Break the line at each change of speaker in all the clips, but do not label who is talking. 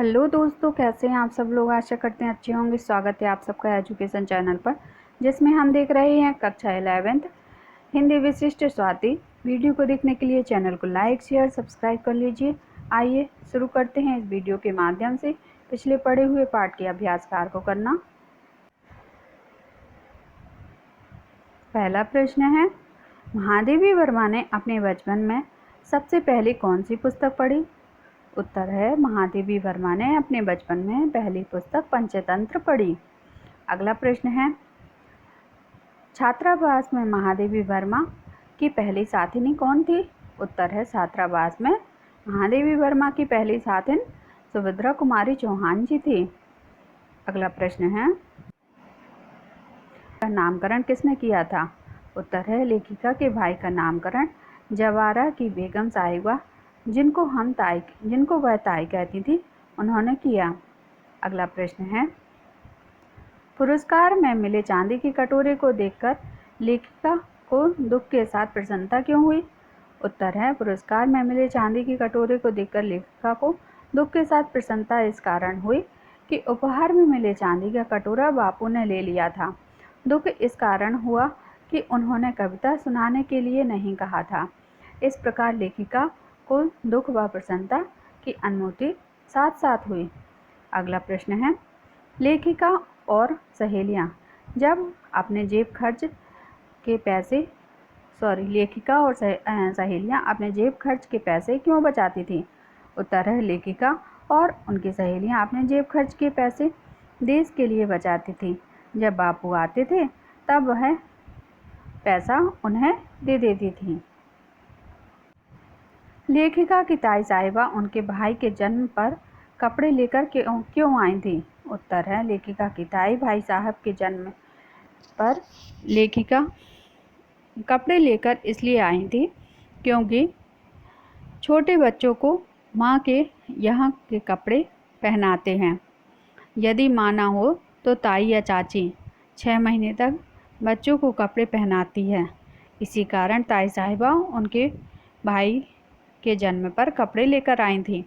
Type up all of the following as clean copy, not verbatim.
Hello दोस्तों, कैसे हैं आप सब लोग। आशा करते हैं अच्छे होंगे। स्वागत है आप सबका एजुकेशन चैनल पर, जिसमें हम देख रहे हैं कक्षा 11th हिंदी विशिष्ट स्वाति। वीडियो को देखने के लिए चैनल को लाइक शेयर सब्सक्राइब कर लीजिए। आइए शुरू करते हैं इस वीडियो के माध्यम से पिछले पढ़े हुए पाठ के अभ्यास कार्य को करना। पहला प्रश्न है, महादेवी वर्मा ने अपने बचपन में सबसे पहले कौन सी पुस्तक पढ़ी। उत्तर है, महादेवी वर्मा ने अपने बचपन में पहली पुस्तक पंचतंत्र पढ़ी। अगला प्रश्न है, छात्रावास में महादेवी वर्मा की पहली साथिनी कौन थी। उत्तर है, छात्रावास में महादेवी वर्मा की पहली साथिन सुभद्रा कुमारी चौहान जी थी। अगला प्रश्न है, नामकरण किसने किया था। उत्तर है, लेखिका के भाई का नामकरण जवारा की बेगम साहिबा, जिनको वह ताई कहती थी, उन्होंने किया। अगला प्रश्न है, पुरस्कार में मिले चांदी की कटोरे को देखकर लेखिका को दुख के साथ प्रसन्नता क्यों हुई। उत्तर है, पुरस्कार में मिले चांदी की कटोरे को देखकर लेखिका को दुख के साथ प्रसन्नता इस कारण हुई कि उपहार में मिले चांदी का कटोरा बापू ने ले लिया था। दुख इस कारण हुआ कि उन्होंने कविता सुनाने के लिए नहीं कहा था। इस प्रकार लेखिका को दुख व प्रसन्नता की अनुभूति साथ साथ हुई। अगला प्रश्न है, लेखिका और सहेलियां जब अपने जेब खर्च के पैसे लेखिका और सहेलियां अपने जेब खर्च के पैसे क्यों बचाती थी। उत्तर है, लेखिका और उनकी सहेलियां अपने जेब खर्च के पैसे देश के लिए बचाती थी। जब बापू आते थे तब वह पैसा उन्हें दे देती थी। लेखिका की ताई साहिबा उनके भाई के जन्म पर कपड़े लेकर क्यों आई थी। उत्तर है, लेखिका की ताई भाई साहब के जन्म पर लेखिका कपड़े लेकर इसलिए आई थी क्योंकि छोटे बच्चों को माँ के यहाँ के कपड़े पहनाते हैं। यदि माँ ना हो तो ताई या चाची 6 महीने तक बच्चों को कपड़े पहनाती है। इसी कारण ताई साहिबा उनके भाई के जन्म पर कपड़े लेकर आई थी।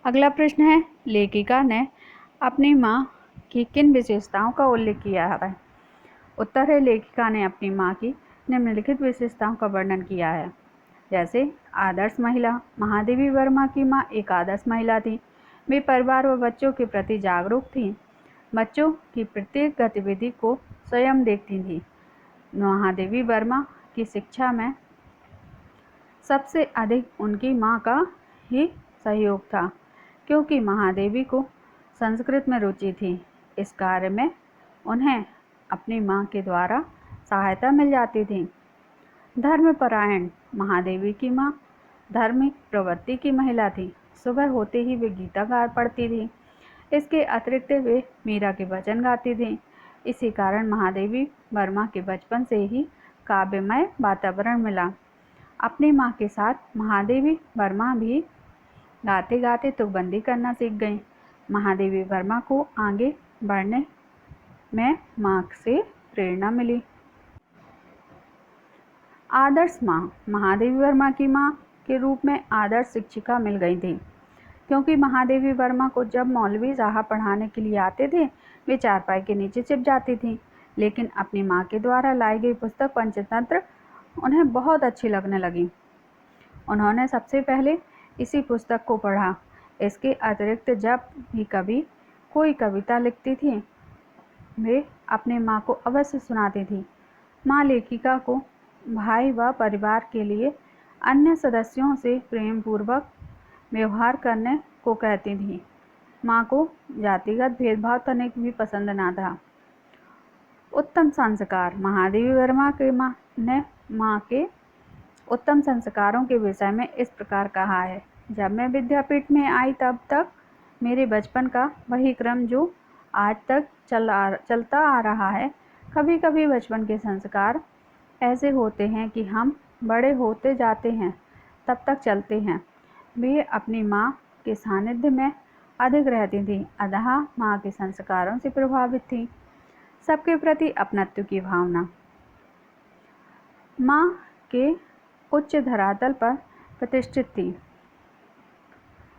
अगला प्रश्न है, लेखिका ने अपनी माँ की किन विशेषताओं का उल्लेख किया है। उत्तर है, लेखिका ने अपनी माँ की निम्नलिखित विशेषताओं का वर्णन किया है। जैसे आदर्श महिला। महादेवी वर्मा की माँ एक आदर्श महिला थी। वे परिवार व बच्चों के प्रति जागरूक थीं। बच्चों की प्रत्येक गतिविधि को स्वयं देखती थीं। महादेवी वर्मा की शिक्षा में सबसे अधिक उनकी माँ का ही सहयोग था, क्योंकि महादेवी को संस्कृत में रुचि थी। इस कार्य में उन्हें अपनी माँ के द्वारा सहायता मिल जाती थी। धर्मपरायण। महादेवी की माँ धार्मिक प्रवृत्ति की महिला थी। सुबह होते ही वे गीता पढ़ती थी। इसके अतिरिक्त वे मीरा के भजन गाती थी। इसी कारण महादेवी वर्मा के बचपन से ही काव्यमय वातावरण मिला। अपनी माँ के साथ महादेवी वर्मा भी गाते गाते तुकबंदी करना सीख गईं। महादेवी वर्मा को आगे बढ़ने में माँ से प्रेरणा मिली। आदर्श माँ। महादेवी वर्मा की माँ के रूप में आदर्श शिक्षिका मिल गई थी, क्योंकि महादेवी वर्मा को जब मौलवी साहब पढ़ाने के लिए आते थे वे चारपाई के नीचे छिप जाती थीं। लेकिन अपनी माँ के द्वारा लाई गई पुस्तक पंचतंत्र उन्हें बहुत अच्छी लगने लगी। उन्होंने सबसे पहले इसी पुस्तक को पढ़ा। इसके अतिरिक्त जब भी कभी कोई कविता लिखती थी वे अपनी माँ को अवश्य सुनाती थी। माँ लेखिका को भाई व परिवार के लिए अन्य सदस्यों से प्रेम पूर्वक व्यवहार करने को कहती थी। माँ को जातिगत भेदभाव तनिक भी पसंद न था। उत्तम संस्कार। महादेवी वर्मा के माँ ने माँ के उत्तम संस्कारों के विषय में इस प्रकार कहा है। जब मैं विद्यापीठ में आई तब तक मेरे बचपन का वही क्रम जो आज तक चलता आ रहा है। कभी कभी बचपन के संस्कार ऐसे होते हैं कि हम बड़े होते जाते हैं तब तक चलते हैं। वे अपनी माँ के सानिध्य में अधिक रहती थी, अतः माँ के संस्कारों से प्रभावित थी। सबके प्रति अपनत्व की भावना। माँ के उच्च धरातल पर प्रतिष्ठित थी।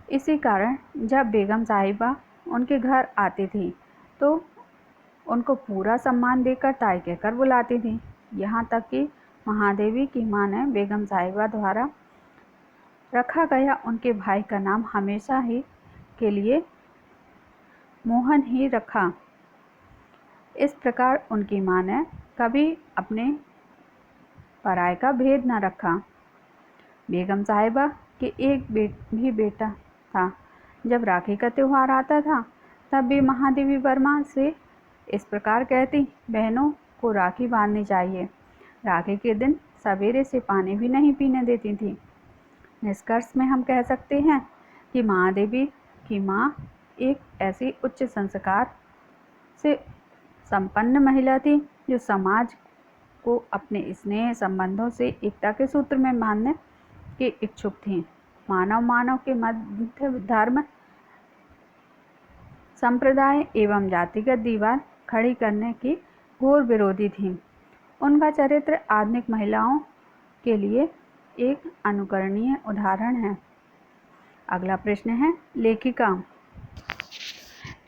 इसी कारण जब बेगम साहिबा उनके घर आती थी तो उनको पूरा सम्मान देकर ताई कहकर बुलाती थी। यहाँ तक कि महादेवी की माँ ने बेगम साहिबा द्वारा रखा गया उनके भाई का नाम हमेशा ही के लिए मोहन ही रखा। इस प्रकार उनकी माँ ने कभी अपने पराये का भेद न रखा। बेगम साहिबा के एक भी बेटा था। जब राखी का त्यौहार आता था तब भी महादेवी वर्मा से इस प्रकार कहती, बहनों को राखी बांधनी चाहिए। राखी के दिन सवेरे से पानी भी नहीं पीने देती थी। निष्कर्ष में हम कह सकते हैं कि महादेवी की माँ एक ऐसी उच्च संस्कार से संपन्न महिला थी जो समाज को अपने स्नेह संबंधों से एकता के सूत्र में बांधने के इच्छुक थी। मानव के मध्य धर्म, संप्रदाय एवं जातिगत दीवार खड़ी करने की घोर विरोधी थी। उनका चरित्र आधुनिक महिलाओं के लिए एक अनुकरणीय उदाहरण है। अगला प्रश्न है, लेखिका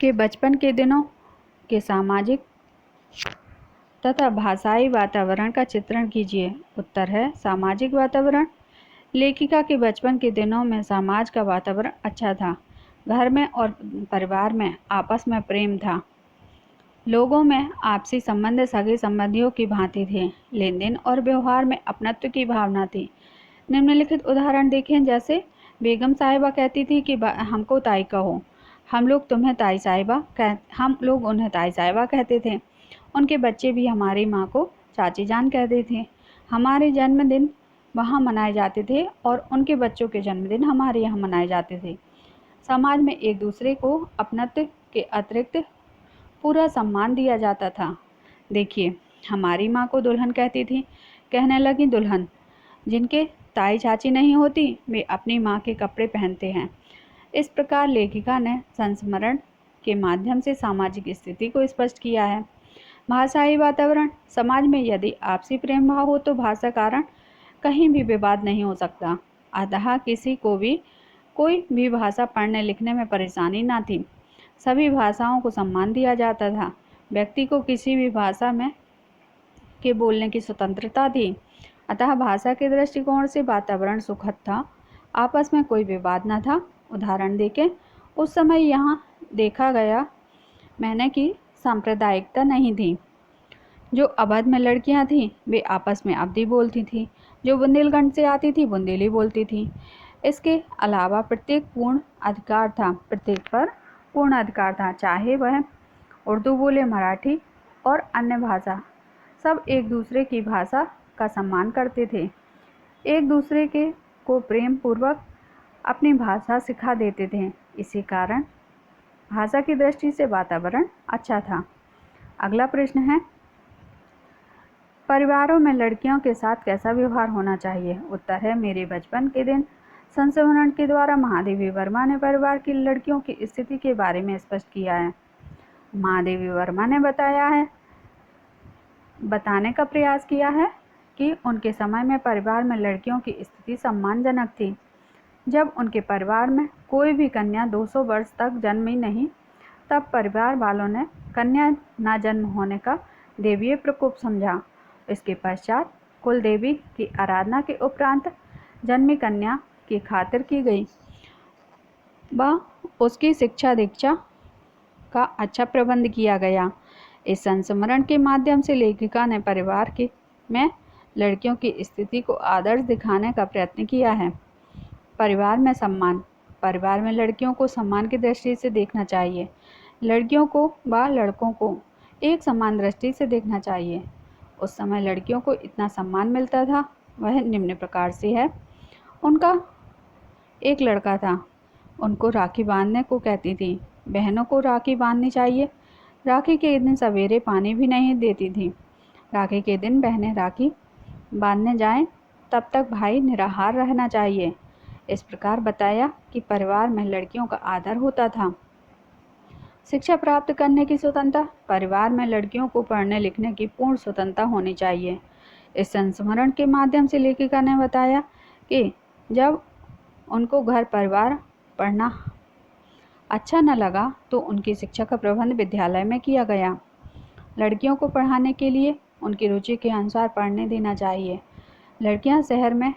के बचपन के दिनों के सामाजिक तथा भाषाई वातावरण का चित्रण कीजिए। उत्तर है, सामाजिक वातावरण। लेखिका के बचपन के दिनों में समाज का वातावरण अच्छा था। घर में और परिवार में आपस में प्रेम था। लोगों में आपसी संबंध सगे संबंधियों की भांति थे। लेन देन और व्यवहार में अपनत्व की भावना थी। निम्नलिखित उदाहरण देखें, जैसे बेगम साहिबा कहती थी कि हमको ताई कहो, हम लोग उन्हें ताई साहिबा कहते थे। उनके बच्चे भी हमारी माँ को चाची जान कहते थे। हमारे जन्मदिन वहाँ मनाए जाते थे और उनके बच्चों के जन्मदिन हमारे यहाँ मनाए जाते थे। समाज में एक दूसरे को अपनत्व के अतिरिक्त पूरा सम्मान दिया जाता था। देखिए, हमारी माँ को दुल्हन कहती थी। कहने लगी, दुल्हन जिनके ताई चाची नहीं होती वे अपनी माँ के कपड़े पहनते हैं। इस प्रकार लेखिका ने संस्मरण के माध्यम से सामाजिक स्थिति को स्पष्ट किया है। भाषाई वातावरण। समाज में यदि आपसी प्रेम भाव हो तो भाषा कारण कहीं भी विवाद नहीं हो सकता। अतः किसी को भी कोई भी भाषा पढ़ने लिखने में परेशानी न थी। सभी भाषाओं को सम्मान दिया जाता था। व्यक्ति को किसी भी भाषा में के बोलने की स्वतंत्रता थी। अतः भाषा के दृष्टिकोण से वातावरण सुखद था। आपस में कोई विवाद न था। उदाहरण देखें, उस समय यहाँ देखा गया मैंने कि सांप्रदायिकता नहीं थी। जो अवध में लड़कियाँ थीं वे आपस में अवधी बोलती थीं। जो बुंदेलखंड से आती थी बुंदेली बोलती थीं। इसके अलावा प्रत्येक पर पूर्ण अधिकार था, चाहे वह उर्दू बोले, मराठी और अन्य भाषा। सब एक दूसरे की भाषा का सम्मान करते थे। एक दूसरे को प्रेम पूर्वक अपनी भाषा सिखा देते थे। इसी कारण भाषा की दृष्टि से वातावरण अच्छा था। अगला प्रश्न है, परिवारों में लड़कियों के साथ कैसा व्यवहार होना चाहिए। उत्तर है, मेरे बचपन के दिन संस्मरण के द्वारा महादेवी वर्मा ने परिवार की लड़कियों की स्थिति के बारे में स्पष्ट किया है। महादेवी वर्मा ने बताने का प्रयास किया है कि उनके समय में परिवार में लड़कियों की स्थिति सम्मानजनक थी। जब उनके परिवार में कोई भी कन्या 200 वर्ष तक जन्मी नहीं, तब परिवार वालों ने कन्या न जन्म होने का देवीय प्रकोप समझा। इसके पश्चात कुल देवी की आराधना के उपरांत जन्मी कन्या की खातिर की गई व उसकी शिक्षा दीक्षा का अच्छा प्रबंध किया गया। इस संस्मरण के माध्यम से लेखिका ने परिवार में लड़कियों की स्थिति को आदर्श दिखाने का प्रयत्न किया है। परिवार में सम्मान। परिवार में लड़कियों को सम्मान की दृष्टि से देखना चाहिए। लड़कियों को व लड़कों को एक समान दृष्टि से देखना चाहिए। उस समय लड़कियों को इतना सम्मान मिलता था, वह निम्न प्रकार से है। उनका एक लड़का था, उनको राखी बांधने को कहती थी। बहनों को राखी बांधनी चाहिए। राखी के दिन सवेरे पानी भी नहीं देती थी। राखी के दिन बहनें राखी बांधने जाएं, तब तक भाई निराहार रहना चाहिए। इस प्रकार बताया कि परिवार में लड़कियों का आदर होता था। शिक्षा प्राप्त करने की स्वतंत्रता। परिवार में लड़कियों को पढ़ने लिखने की पूर्ण स्वतंत्रता होनी चाहिए। इस संस्मरण के माध्यम से लेखिका ने बताया कि जब उनको घर परिवार पढ़ना अच्छा न लगा तो उनकी शिक्षा का प्रबंध विद्यालय में किया गया। लड़कियों को पढ़ाने के लिए उनकी रुचि के अनुसार पढ़ने देना चाहिए। लड़कियां शहर में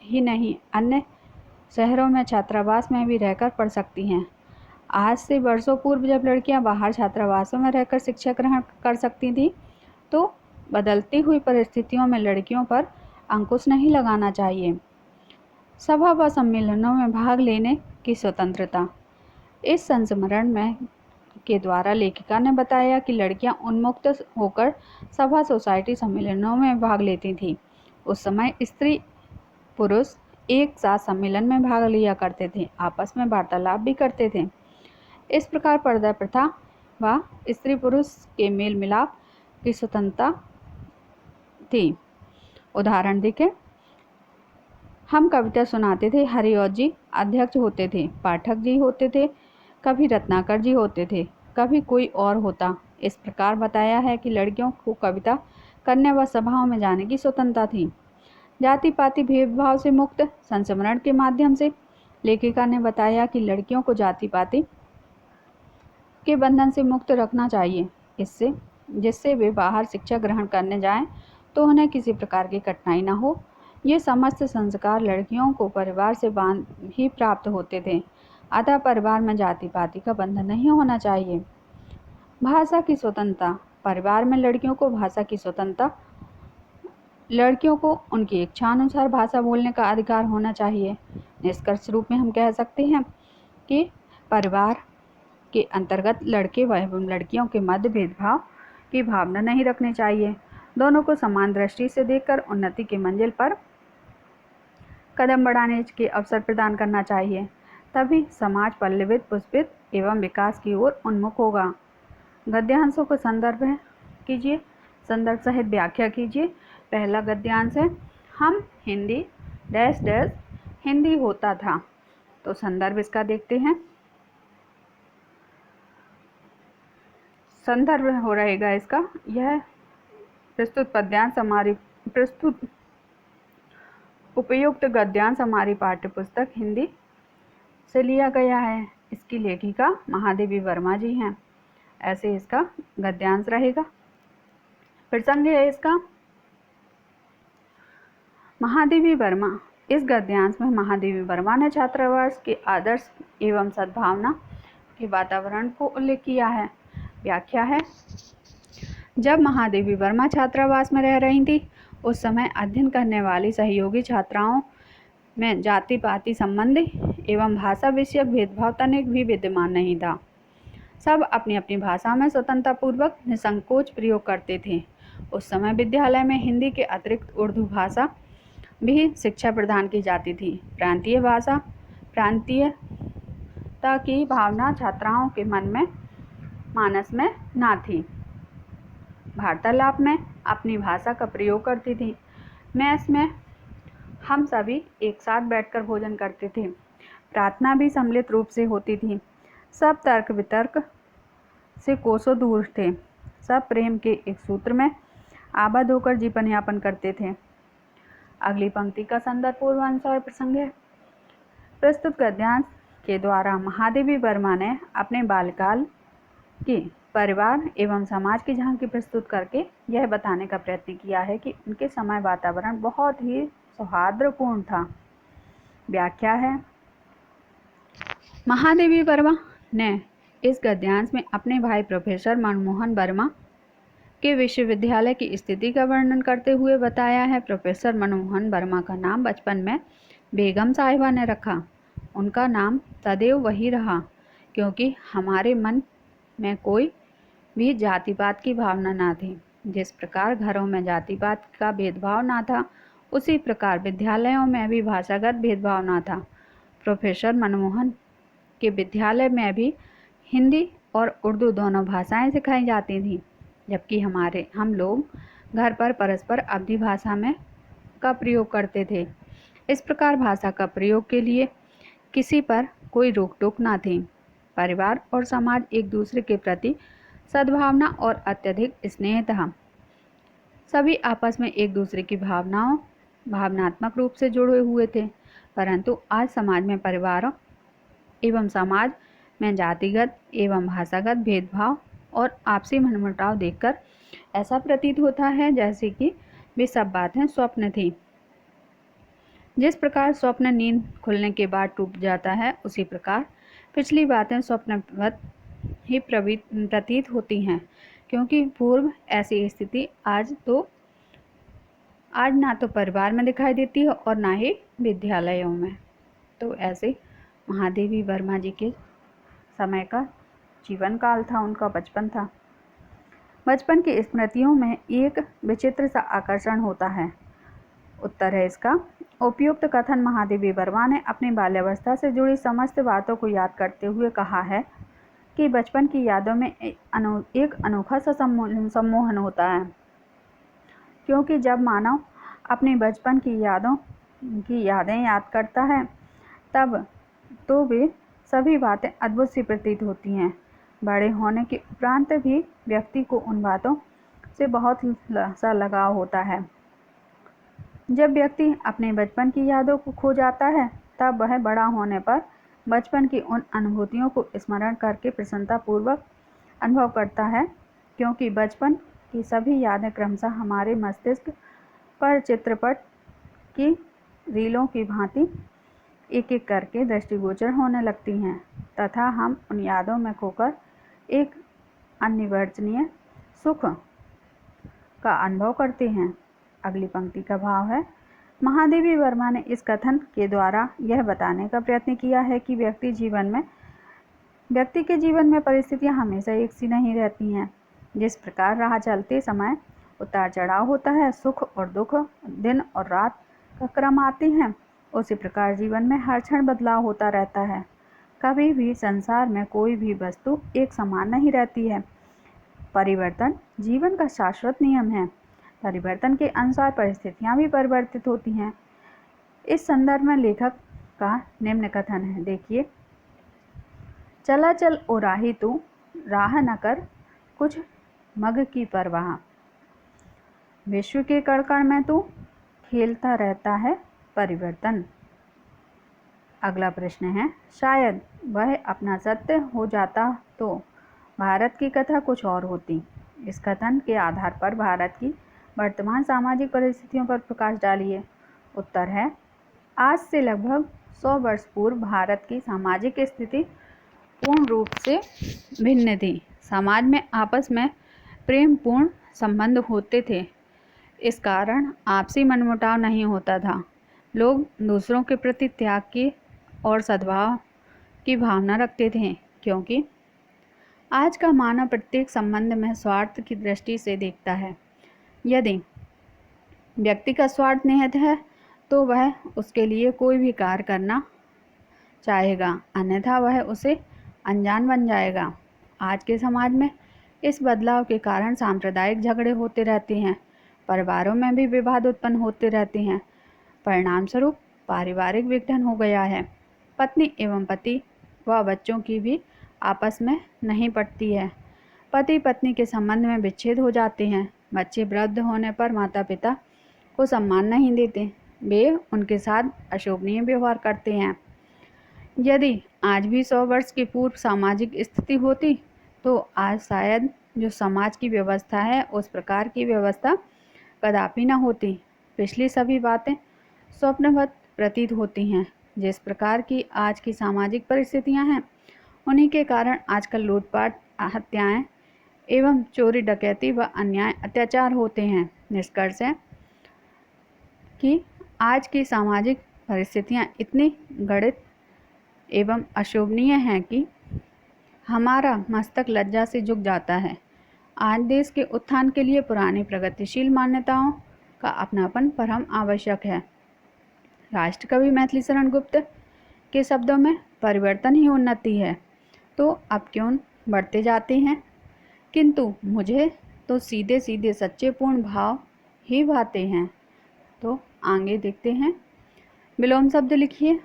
ही नहीं, अन्य शहरों में छात्रावास में भी रहकर पढ़ सकती हैं। आज से वर्षों पूर्व जब लड़कियां बाहर छात्रावासों में रहकर शिक्षा ग्रहण कर सकती थीं, तो बदलती हुई परिस्थितियों में लड़कियों पर अंकुश नहीं लगाना चाहिए। सभा व सम्मेलनों में भाग लेने की स्वतंत्रता। इस संस्मरण में के द्वारा लेखिका ने बताया कि लड़कियां उन्मुक्त होकर सभा, सोसाइटी, सम्मेलनों में भाग लेती थीं। उस समय स्त्री पुरुष एक साथ सम्मेलन में भाग लिया करते थे, आपस में वार्तालाप भी करते थे। इस प्रकार पर्दा प्रथा व स्त्री पुरुष के मेल मिलाप की स्वतंत्रता थी। उदाहरण देखें, हम कविता सुनाते थे, हरिऔध जी अध्यक्ष होते थे, पाठक जी होते थे, कभी रत्नाकर जी होते थे, कभी कोई और होता। इस प्रकार बताया है कि लड़कियों को कविता करने व सभाओं में जाने की स्वतंत्रता थी। जाति पाति भेदभाव से मुक्त संस्मरण के माध्यम से लेखिका ने बताया कि लड़कियों को जाति पाति के बंधन से मुक्त रखना चाहिए, जिससे वे बाहर शिक्षा ग्रहण करने जाएं तो उन्हें किसी प्रकार की कठिनाई न हो। ये समस्त संस्कार लड़कियों को परिवार से ही प्राप्त होते थे, अतः परिवार में जाति पाति का बंधन नहीं होना चाहिए। भाषा की स्वतंत्रता। परिवार में लड़कियों को भाषा की स्वतंत्रता। लड़कियों को उनकी इच्छानुसार भाषा बोलने का अधिकार होना चाहिए। निष्कर्ष रूप में हम कह सकते हैं कि परिवार के अंतर्गत लड़के व एवं लड़कियों के मध्य भेदभाव की भावना नहीं रखनी चाहिए। दोनों को समान दृष्टि से देखकर उन्नति की मंजिल पर कदम बढ़ाने के अवसर प्रदान करना चाहिए। तभी समाज पल्लवित, पुष्पित एवं विकास की ओर उन्मुख होगा। गद्यांशों को संदर्भ कीजिए, संदर्भ सहित व्याख्या कीजिए। पहला गद्यांश है, हम हिंदी डैश डैश हिंदी होता था। तो संदर्भ इसका देखते हैं। संदर्भ हो रहेगा इसका, यह प्रस्तुत पद्यांश हमारी प्रस्तुत उपयुक्त गद्यांश हमारी पाठ्यपुस्तक हिंदी से लिया गया है। इसकी लेखिका महादेवी वर्मा जी हैं। ऐसे इसका गद्यांश रहेगा। प्रसंग है इसका महादेवी वर्मा। इस गद्यांश में महादेवी वर्मा ने छात्रावास के आदर्श एवं सद्भावना के वातावरण को उल्लेख किया है। व्याख्या है, जब महादेवी वर्मा छात्रावास में रह रही थी, उस समय अध्ययन करने वाली सहयोगी छात्राओं में जाति पाति संबंधी एवं भाषा विषयक भेदभाव तनिक भी विद्यमान नहीं था। सब अपनी अपनी भाषा में स्वतंत्रतापूर्वक निसंकोच प्रयोग करते थे। उस समय विद्यालय में हिंदी के अतिरिक्त उर्दू भाषा भी शिक्षा प्रदान की जाती थी। प्रांतीय भाषा, प्रांतीयता की भावना छात्राओं के मानस में ना थी। वार्तालाप में अपनी भाषा का प्रयोग करती थी। मेस में हम सभी एक साथ बैठकर भोजन करते थे। प्रार्थना भी सम्मिलित रूप से होती थी। सब तर्क वितर्क से कोसों दूर थे। सब प्रेम के एक सूत्र में आबद्ध होकर जीवन यापन करते थे। अगली पंक्ति का संदर्भ पूर्वानुसार प्रसंग है। प्रस्तुत गद्यांश के द्वारा महादेवी वर्मा ने अपने बाल्यकाल की परिवार एवं समाज की झांकी प्रस्तुत करके यह बताने का प्रयत्न किया है कि उनके समय वातावरण बहुत ही सौहार्दपूर्ण था। व्याख्या है, महादेवी वर्मा ने इस गद्यांश में अपने भाई प्रोफेसर मनमोहन वर्मा के विश्वविद्यालय की स्थिति का वर्णन करते हुए बताया है। प्रोफेसर मनमोहन वर्मा का नाम बचपन में बेगम साहिबा ने रखा। उनका नाम सदैव वही रहा, क्योंकि हमारे मन में कोई भी जातिपात की भावना ना थी। जिस प्रकार घरों में जातिपात का भेदभाव ना था, उसी प्रकार विद्यालयों में भी भाषागत भेदभाव ना था। प्रोफेसर मनमोहन के विद्यालय में भी हिंदी और उर्दू दोनों भाषाएं सिखाई जाती थीं, जबकि हम लोग घर पर परस्पर अवधी भाषा में का प्रयोग करते थे। इस प्रकार भाषा का प्रयोग के लिए किसी पर कोई रोक टोक ना थी। परिवार और समाज एक दूसरे के प्रति सद्भावना और अत्यधिक स्नेह था। सभी आपस में एक दूसरे की भावनात्मक रूप से जुड़े हुए थे। परंतु आज समाज में परिवारों एवं समाज में जातिगत एवं भाषागत भेदभाव और आपसी मनमुटाव देखकर ऐसा प्रतीत होता है जैसे कि वे सब बातें स्वप्न थी। जिस प्रकार स्वप्न नींद खुलने के बाद टूट जाता है, उसी प्रकार पिछली बातें स्वप्नवत ही प्रतीत होती हैं, क्योंकि पूर्व ऐसी स्थिति आज ना तो परिवार में दिखाई देती है और ना ही विद्यालयों में। तो ऐसे महादेवी वर्मा जी के समय का जीवन काल था, उनका बचपन था। बचपन की स्मृतियों में एक विचित्र सा आकर्षण होता है। उत्तर है इसका, उपयुक्त कथन महादेवी वर्मा ने अपनी बाल्यावस्था से जुड़ी समस्त बातों को याद करते हुए कहा है कि बचपन की यादों में एक अनोखा सा सम्मोहन होता है, क्योंकि जब मानव अपने बचपन की यादें याद करता है तब तो वे सभी बातें अद्भुत सी प्रतीत होती हैं। बड़े होने के उपरांत भी व्यक्ति को उन बातों से बहुत सा लगाव होता है। जब व्यक्ति अपने बचपन की यादों को खो जाता है तब वह बड़ा होने पर बचपन की उन अनुभूतियों को स्मरण करके प्रसन्नतापूर्वक अनुभव करता है, क्योंकि बचपन की सभी यादें क्रमशः हमारे मस्तिष्क पर चित्रपट की रीलों की भांति एक एक करके दृष्टिगोचर होने लगती हैं तथा हम उन यादों में खोकर एक अनिर्वचनीय सुख का अनुभव करते हैं। अगली पंक्ति का भाव है, महादेवी वर्मा ने इस कथन के द्वारा यह बताने का प्रयत्न किया है कि व्यक्ति के जीवन में परिस्थितियां हमेशा एक सी नहीं रहती हैं। जिस प्रकार राह चलते समय उतार चढ़ाव होता है, सुख और दुख, दिन और रात का क्रम आते हैं, उसी प्रकार जीवन में हर क्षण बदलाव होता रहता है। कभी भी संसार में कोई भी वस्तु एक समान नहीं रहती है। परिवर्तन जीवन का शाश्वत नियम है। परिवर्तन के अनुसार परिस्थितियां भी परिवर्तित होती हैं। इस संदर्भ में लेखक का निम्न कथन है, देखिए, चला चल ओ राही तू, राह न कर कुछ मग की परवाह, विश्व के कण कण में तू खेलता रहता है परिवर्तन। अगला प्रश्न है, शायद वह अपना सत्य हो जाता तो भारत की कथा कुछ और होती। इस कथन के आधार पर भारत की वर्तमान सामाजिक परिस्थितियों पर प्रकाश डालिए। उत्तर है, आज से लगभग 100 वर्ष पूर्व भारत की सामाजिक स्थिति पूर्ण रूप से भिन्न थी। समाज में आपस में प्रेमपूर्ण संबंध होते थे। इस कारण आपसी मनमुटाव नहीं होता था। लोग दूसरों के प्रति त्याग की और सद्भाव की भावना रखते थे, क्योंकि आज का मानव प्रत्येक संबंध में स्वार्थ की दृष्टि से देखता है। यदि व्यक्ति का स्वार्थ निहित है तो वह उसके लिए कोई भी कार्य करना चाहेगा, अन्यथा वह उसे अनजान बन जाएगा। आज के समाज में इस बदलाव के कारण सांप्रदायिक झगड़े होते रहते हैं, परिवारों में भी विवाद उत्पन्न होते रहते हैं। परिणाम स्वरूप पारिवारिक विघटन हो गया है। पत्नी एवं पति व बच्चों की भी आपस में नहीं पटती है। पति पत्नी के संबंध में विच्छेद हो जाते हैं। बच्चे वृद्ध होने पर माता पिता को सम्मान नहीं देते, वे उनके साथ अशोभनीय व्यवहार करते हैं। यदि आज भी 100 वर्ष की पूर्व सामाजिक स्थिति होती तो आज शायद जो समाज की व्यवस्था है उस प्रकार की व्यवस्था कदापि न होती। पिछली सभी बातें स्वप्नवत प्रतीत होती हैं। जिस प्रकार की आज की सामाजिक परिस्थितियां हैं, उन्हीं के कारण आजकल लूटपाट, हत्याएं एवं चोरी डकैती व अन्याय अत्याचार होते हैं। निष्कर्ष है कि आज की सामाजिक परिस्थितियां इतनी गणित एवं अशोभनीय हैं कि हमारा मस्तक लज्जा से झुक जाता है। आज देश के उत्थान के लिए पुरानी प्रगतिशील मान्यताओं का अपनापन परम आवश्यक है। राष्ट्रकवि मैथिली शरण गुप्त के शब्दों में परिवर्तन ही उन्नति है। तो अब क्यों बढ़ते जाते हैं, किंतु मुझे तो सीधे सीधे सच्चे पूर्ण भाव ही भाते हैं। तो आगे देखते हैं। विलोम शब्द लिखिए,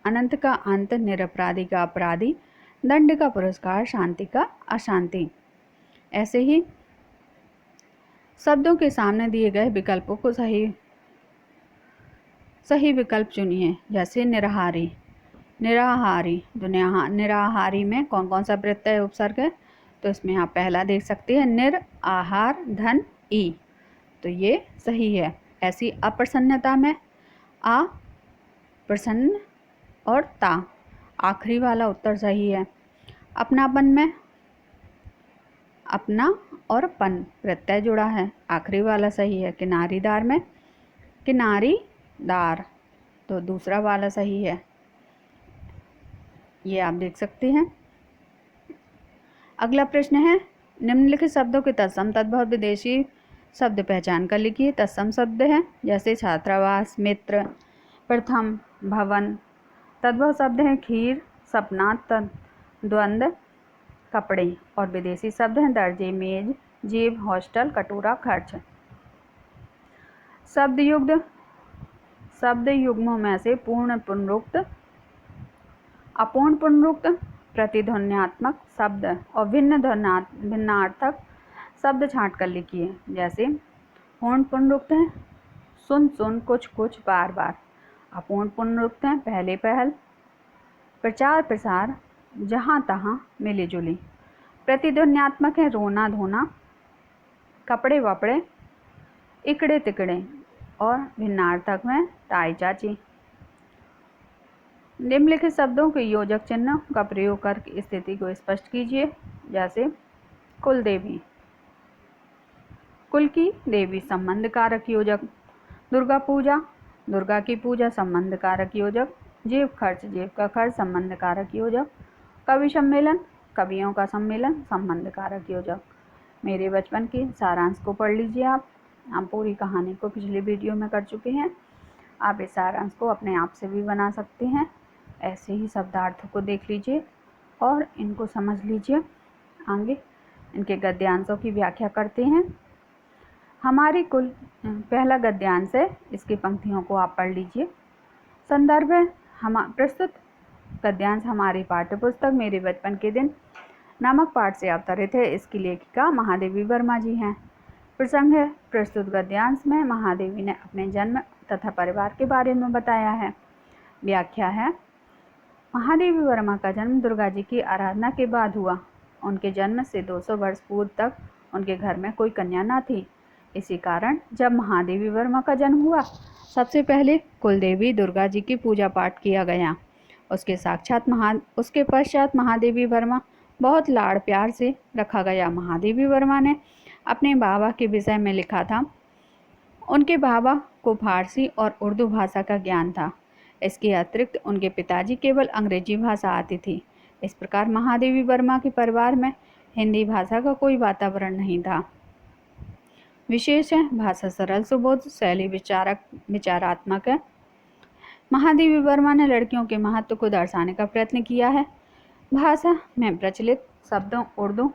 अनंत का अंत, निरपराधी का अपराधी, दंड का पुरस्कार, शांति का अशांति। ऐसे ही शब्दों के सामने दिए गए विकल्पों को सही विकल्प चुनिए। जैसे निराहारी, निराहारी। तो निराहारी में कौन कौन सा प्रत्यय उपसर्ग है? तो इसमें आप पहला देख सकते हैं, निर आहार धन ई, तो ये सही है। ऐसी अप्रसन्नता में आ, प्रसन्न और ता, आखिरी वाला उत्तर सही है। अपनापन में अपना और पन प्रत्यय जुड़ा है, आखिरी वाला सही है। किनारीदार में किनारीदार, तो दूसरा वाला सही है, ये आप देख सकते हैं। अगला प्रश्न है, निम्नलिखित शब्दों के तत्सम तद्भव विदेशी शब्द पहचान कर लिखिए। तत्सम शब्द हैं जैसे छात्रावास, मित्र, प्रथम, भवन। तद्भव शब्द हैं खीर, सपना, द्वंद्व, कपड़े। और विदेशी शब्द हैं दर्जे, मेज, जेब, हॉस्टल, कटोरा, खर्च। शब्द युग्मों में से पूर्ण पुनरुक्त, अपूर्ण पुनरुक्त, प्रतिध्वन्यात्मक शब्द और भिन्नार्थक शब्द छांट कर लिखिए। जैसे पूर्ण पुनरुक्त है सुन सुन, कुछ कुछ, बार बार। अपूर्ण पुनरुक्त है पहले पहल, प्रचार प्रसार, जहाँ तहाँ, मिली जुली। प्रतिध्वन्यात्मक है रोना धोना, कपड़े वपड़े, इकड़े तिकड़े। और भिन्नार्थक में ताई चाची। निम्नलिखित शब्दों के योजक चिन्ह का प्रयोग कर स्थिति को स्पष्ट कीजिए। जैसे कुल देवी, कुल की देवी संबंध कारक योजक। दुर्गा पूजा, दुर्गा की पूजा संबंध कारक योजक। जेब खर्च, जेब का खर्च संबंध कारक योजक। कवि सम्मेलन, कवियों का सम्मेलन संबंध कारक योजक। मेरे बचपन के सारांश को पढ़ लीजिए आप। हम पूरी कहानी को पिछले वीडियो में कर चुके हैं। आप इस सारांश को अपने आप से भी बना सकते हैं। ऐसे ही शब्दार्थों को देख लीजिए और इनको समझ लीजिए। आगे इनके गद्यांशों की व्याख्या करते हैं। हमारी कुल पहला गद्यांश है, इसकी पंक्तियों को आप पढ़ लीजिए। संदर्भ है प्रस्तुत गद्यांश हमारी पाठ्यपुस्तक मेरे बचपन के दिन नामक पाठ से अवतरित है। इसकी लेखिका महादेवी वर्मा जी हैं। प्रसंग है, प्रस्तुत गद्यांश में महादेवी ने अपने जन्म तथा परिवार के बारे में बताया है। व्याख्या है, महादेवी वर्मा का जन्म दुर्गा जी की आराधना के बाद हुआ। उनके जन्म से 200 वर्ष पूर्व तक उनके घर में कोई कन्या न थी। इसी कारण जब महादेवी वर्मा का जन्म हुआ, सबसे पहले कुलदेवी दुर्गा जी की पूजा पाठ किया गया। उसके पश्चात महादेवी वर्मा बहुत लाड़ प्यार से रखा गया। महादेवी वर्मा ने अपने बाबा के विषय में लिखा था। उनके बाबा को फारसी और उर्दू भाषा का ज्ञान था। इसके अतिरिक्त उनके पिताजी केवल अंग्रेजी भाषा आती थी। इस प्रकार महादेवी वर्मा के परिवार में हिंदी भाषा का कोई वातावरण नहीं था। विशेष है, भाषा सरल सुबोध, शैली विचारात्मक है। महादेवी वर्मा ने लड़कियों के महत्व को दर्शाने का प्रयत्न किया है। भाषा में प्रचलित उर्दू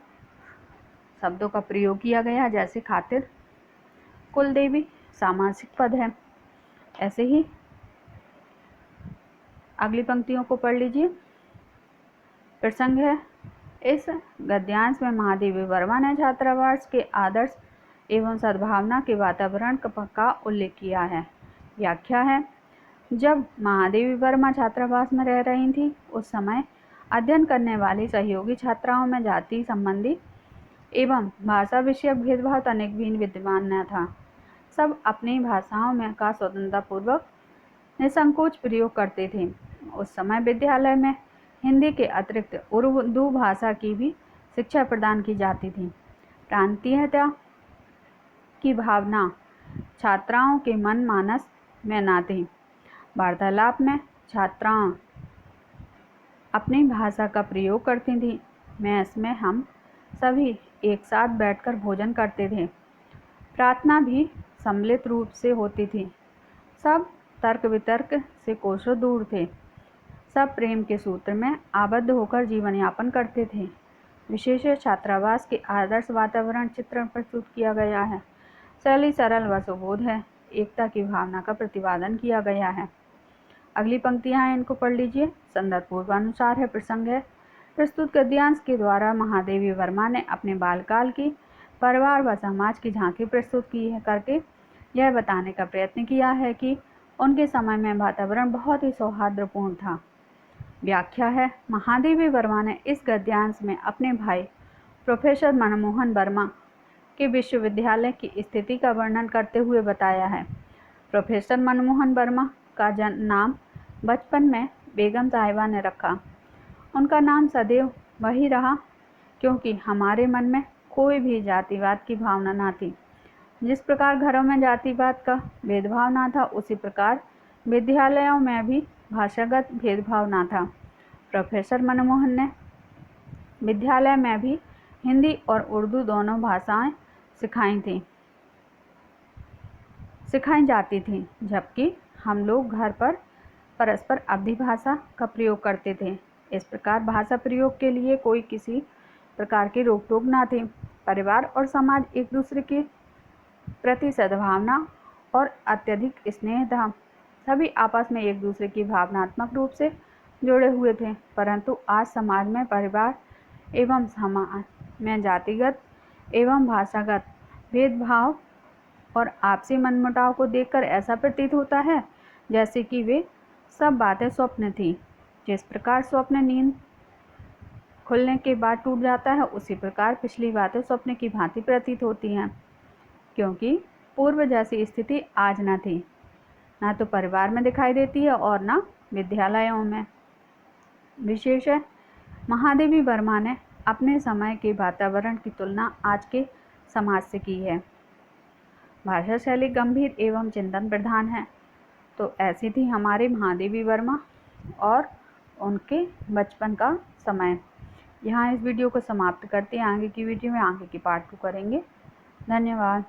शब्दों का प्रयोग किया गया, जैसे खातिर, कुलदेवी सामासिक पद है। ऐसे ही अगली पंक्तियों को पढ़ लीजिए। प्रसंग है, इस गद्यांश में महादेवी वर्मा ने छात्रावास के आदर्श एवं सद्भावना के वातावरण का उल्लेख किया है। व्याख्या है, जब महादेवी वर्मा छात्रावास में रह रही थी, उस समय अध्ययन करने वाली सहयोगी छात्राओं में जाति संबंधी एवं भाषा विषयक भेदभाव तनिक भी विद्यमान न था। सब अपनी भाषाओं में का स्वतंत्रतापूर्वक निसंकोच प्रयोग करते थे। उस समय विद्यालय में हिंदी के अतिरिक्त उर्दू भाषा की भी शिक्षा प्रदान की जाती थी। प्रांतीयता की भावना छात्राओं के मन मानस में न थी। वार्तालाप में छात्राएं अपनी भाषा का प्रयोग करती थीं। मेस में हम सभी एक साथ बैठकर भोजन करते थे। प्रार्थना भी सम्मिलित रूप से होती थी। सब तर्क वितर्क से कोसों दूर थे। सब प्रेम के सूत्र में आबद्ध होकर जीवन यापन करते थे। विशेष छात्रावास के आदर्श वातावरण चित्रण प्रस्तुत किया गया है। शैली सरल व सुबोध है। एकता की भावना का प्रतिपादन किया गया है। अगली पंक्तियां हैं, इनको पढ़ लीजिए। संदर्भ पूर्वानुसार है। प्रसंग है, प्रस्तुत गद्यांश के द्वारा महादेवी वर्मा ने अपने बालकाल की परिवार व समाज की झांकी प्रस्तुत की है करके यह बताने का प्रयत्न किया है कि उनके समय में वातावरण बहुत ही सौहार्दपूर्ण था। व्याख्या है। महादेवी वर्मा ने इस गद्यांश में अपने भाई प्रोफेसर मनमोहन वर्मा के विश्वविद्यालय की स्थिति का वर्णन करते हुए बताया है। प्रोफेसर मनमोहन वर्मा का नाम बचपन में बेगम साहिबा ने रखा। उनका नाम सदैव वही रहा क्योंकि हमारे मन में कोई भी जातिवाद की भावना न थी। जिस प्रकार घरों में जातिवाद का भेदभाव न था, उसी प्रकार विद्यालयों में भी भाषागत भेदभाव न था। प्रोफेसर मनमोहन ने विद्यालय में भी हिंदी और उर्दू दोनों भाषाएं सिखाई जाती थी, जबकि हम लोग घर पर परस्पर अवधी भाषा का प्रयोग करते थे। इस प्रकार भाषा प्रयोग के लिए कोई किसी प्रकार की रोक टोक न थी। परिवार और समाज एक दूसरे के प्रति सद्भावना और अत्यधिक स्नेह था। सभी आपस में एक दूसरे की भावनात्मक रूप से जुड़े हुए थे। परंतु आज समाज में परिवार एवं समाज में जातिगत एवं भाषागत भेदभाव और आपसी मनमुटाव को देखकर ऐसा प्रतीत होता है जैसे कि वे सब बातें स्वप्न थी। जिस प्रकार स्वप्न नींद खुलने के बाद टूट जाता है, उसी प्रकार पिछली बातें स्वप्न की भांति प्रतीत होती हैं, क्योंकि पूर्व जैसी स्थिति आज न थी, ना तो परिवार में दिखाई देती है और ना विद्यालयों में। विशेष है, महादेवी वर्मा ने अपने समय के वातावरण की तुलना आज के समाज से की है। भाषा शैली गंभीर एवं चिंतन प्रधान है। तो ऐसी थी हमारे महादेवी वर्मा और उनके बचपन का समय। यहाँ इस वीडियो को समाप्त करते हैं। आगे की वीडियो में आगे की पार्ट 2 करेंगे। धन्यवाद।